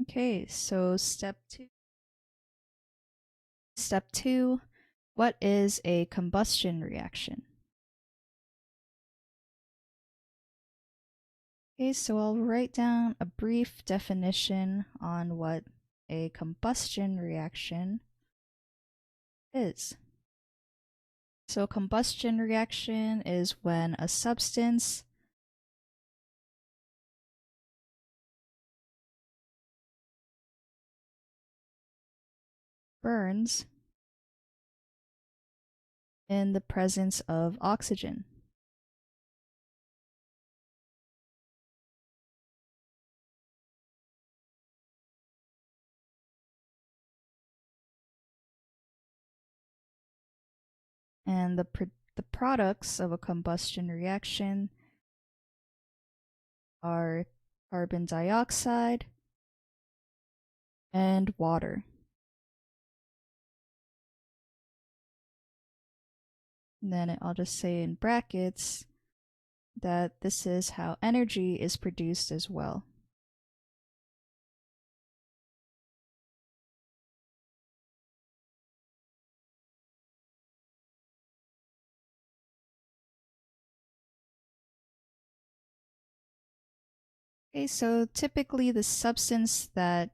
Okay, so step two, what is a combustion reaction? Okay, so I'll write down a brief definition on what a combustion reaction is. So a combustion reaction is when a substance burns in the presence of oxygen. And the products of a combustion reaction are carbon dioxide and water. And then I'll just say in brackets that this is how energy is produced as well. Okay, so typically the substance that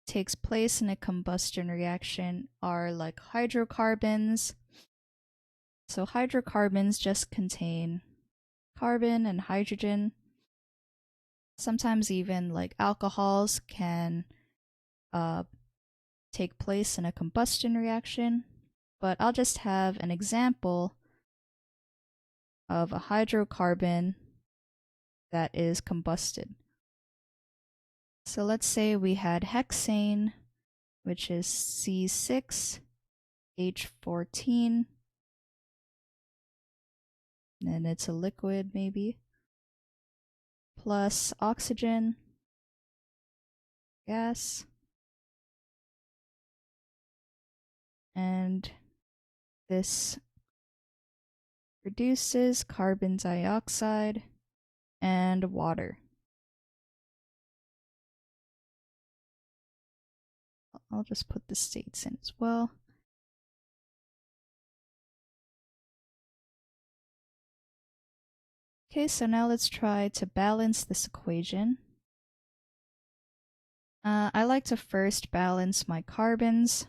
takes place in a combustion reaction are like hydrocarbons. So hydrocarbons just contain carbon and hydrogen. Sometimes even like alcohols can take place in a combustion reaction, but I'll just have an example of a hydrocarbon that is combusted. So let's say we had hexane, which is C6H14, and it's a liquid maybe, plus oxygen, gas, and this produces carbon dioxide and water. I'll just put the states in as well. Okay, so now let's try to balance this equation. I like to first balance my carbons,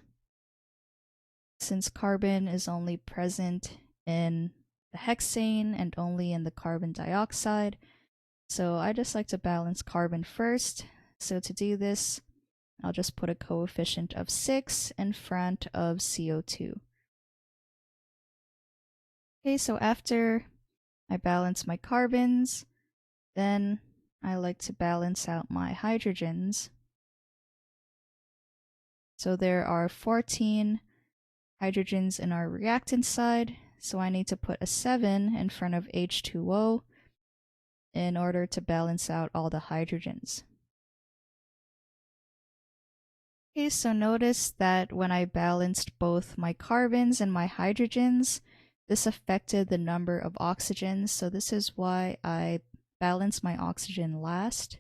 since carbon is only present in the hexane and only in the carbon dioxide. So I just like to balance carbon first. So to do this, I'll just put a coefficient of 6 in front of CO2. Okay, so after I balance my carbons, then I like to balance out my hydrogens. So there are 14 hydrogens in our reactant side, so I need to put a 7 in front of H2O in order to balance out all the hydrogens. Okay, so notice that when I balanced both my carbons and my hydrogens, this affected the number of oxygens, so this is why I balanced my oxygen last.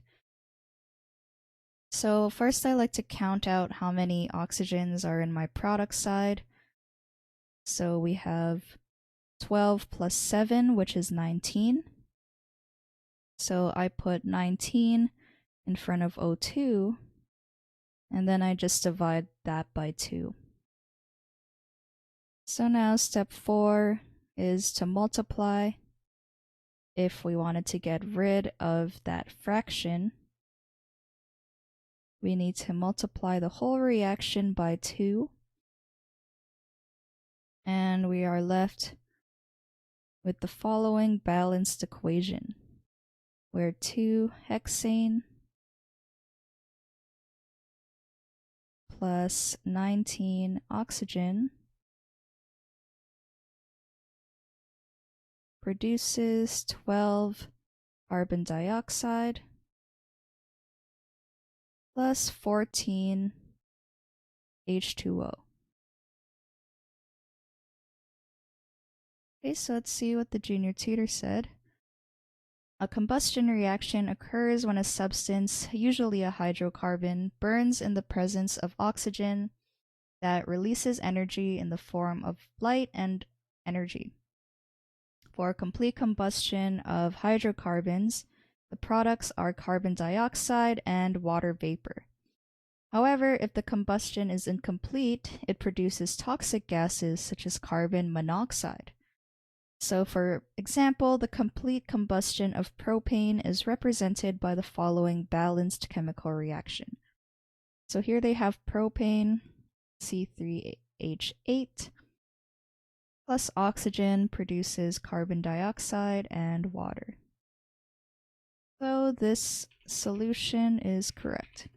So first I like to count out how many oxygens are in my product side. So we have 12 plus 7, which is 19. So I put 19 in front of O2, and then I just divide that by 2. So now step 4 is to multiply. If we wanted to get rid of that fraction, we need to multiply the whole reaction by 2. And we are left with the following balanced equation, where 2 hexane plus 19 oxygen produces 12 carbon dioxide plus 14 H2O. Okay, so let's see what the junior tutor said. A combustion reaction occurs when a substance, usually a hydrocarbon, burns in the presence of oxygen that releases energy in the form of light and energy. For complete combustion of hydrocarbons, the products are carbon dioxide and water vapor. However, if the combustion is incomplete, it produces toxic gases such as carbon monoxide. So, for example, the complete combustion of propane is represented by the following balanced chemical reaction. So here they have propane, C3H8, plus oxygen produces carbon dioxide and water. So this solution is correct.